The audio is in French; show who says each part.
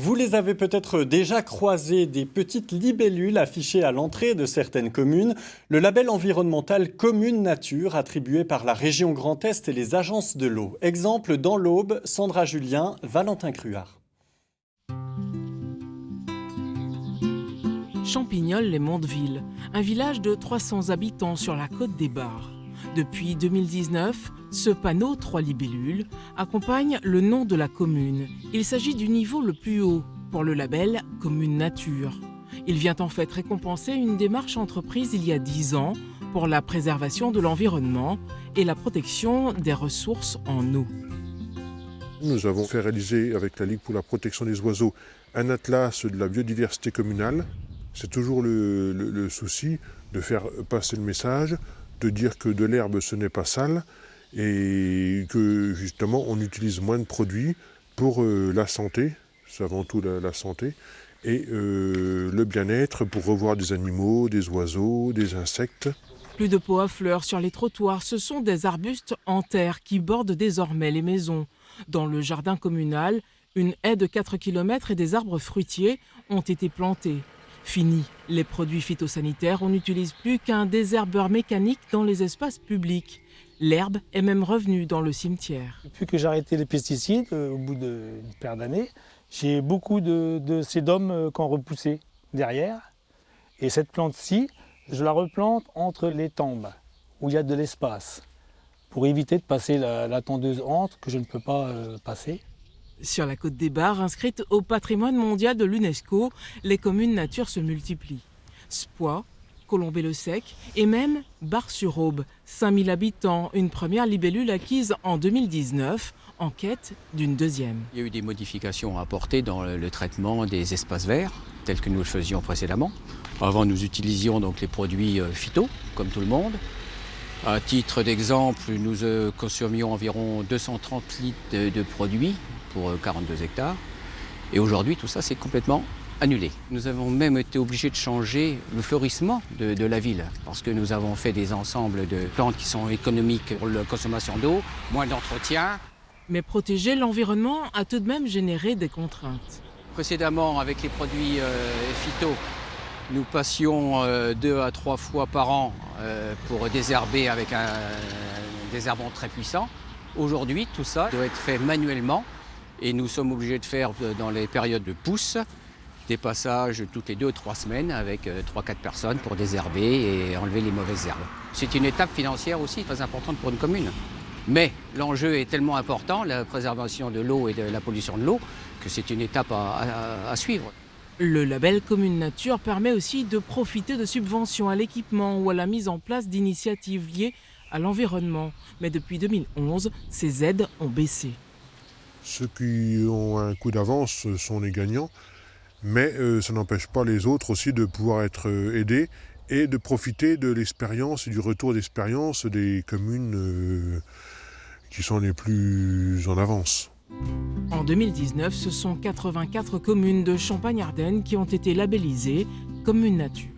Speaker 1: Vous les avez peut-être déjà croisées, des petites libellules affichées à l'entrée de certaines communes. Le label environnemental Commune Nature, attribué par la région Grand Est et les agences de l'eau. Exemple dans l'Aube, Sandra Julien, Valentin Cruard.
Speaker 2: Champignol-les-Mondeville, un village de 300 habitants sur la côte des Bars. Depuis 2019, ce panneau 3 libellules accompagne le nom de la commune. Il s'agit du niveau le plus haut pour le label Commune Nature. Il vient en fait récompenser une démarche entreprise il y a 10 ans pour la préservation de l'environnement et la protection des ressources en eau.
Speaker 3: Nous avons fait réaliser avec la Ligue pour la protection des oiseaux un atlas de la biodiversité communale. C'est toujours le souci de faire passer le message, de dire que de l'herbe ce n'est pas sale et que justement on utilise moins de produits pour la santé, c'est avant tout la santé, et le bien-être pour revoir des animaux, des oiseaux, des insectes.
Speaker 2: Plus de pots à fleurs sur les trottoirs, ce sont des arbustes en terre qui bordent désormais les maisons. Dans le jardin communal, une haie de 4 km et des arbres fruitiers ont été plantés. Fini les produits phytosanitaires, on n'utilise plus qu'un désherbeur mécanique dans les espaces publics. L'herbe est même revenue dans le cimetière.
Speaker 4: Depuis que j'ai arrêté les pesticides, au bout d'une paire d'années, j'ai beaucoup de sédum qui ont repoussé derrière. Et cette plante-ci, je la replante entre les tambes, où il y a de l'espace, pour éviter de passer la tondeuse entre que je ne peux pas passer.
Speaker 2: Sur la côte des Bars, inscrite au patrimoine mondial de l'UNESCO, les communes nature se multiplient. Spoix, Colombey-le-Sec et même Bar-sur-Aube, 5000 habitants, une première libellule acquise en 2019, en quête d'une deuxième.
Speaker 5: Il y a eu des modifications à apporter dans le traitement des espaces verts, tels que nous le faisions précédemment. Avant, nous utilisions donc les produits phyto, comme tout le monde. À titre d'exemple, nous consommions environ 230 litres de produits pour 42 hectares. Et aujourd'hui, tout ça, c'est complètement annulé. Nous avons même été obligés de changer le fleurissement de la ville, parce que nous avons fait des ensembles de plantes qui sont économiques pour la consommation d'eau, moins d'entretien.
Speaker 2: Mais protéger l'environnement a tout de même généré des contraintes.
Speaker 5: Précédemment, avec les produits phyto, nous passions 2 à 3 fois par an pour désherber avec un désherbant très puissant. Aujourd'hui, tout ça doit être fait manuellement et nous sommes obligés de faire dans les périodes de pousse des passages toutes les 2 ou 3 semaines avec 3-4 personnes pour désherber et enlever les mauvaises herbes. C'est une étape financière aussi très importante pour une commune. Mais l'enjeu est tellement important, la préservation de l'eau et de la pollution de l'eau, que c'est une étape à suivre.
Speaker 2: Le label Commune Nature permet aussi de profiter de subventions à l'équipement ou à la mise en place d'initiatives liées à l'environnement. Mais depuis 2011, ces aides ont baissé.
Speaker 3: Ceux qui ont un coup d'avance sont les gagnants, mais ça n'empêche pas les autres aussi de pouvoir être aidés et de profiter de l'expérience et du retour d'expérience des communes qui sont les plus en avance.
Speaker 2: En 2019, ce sont 84 communes de Champagne-Ardenne qui ont été labellisées Commune Nature.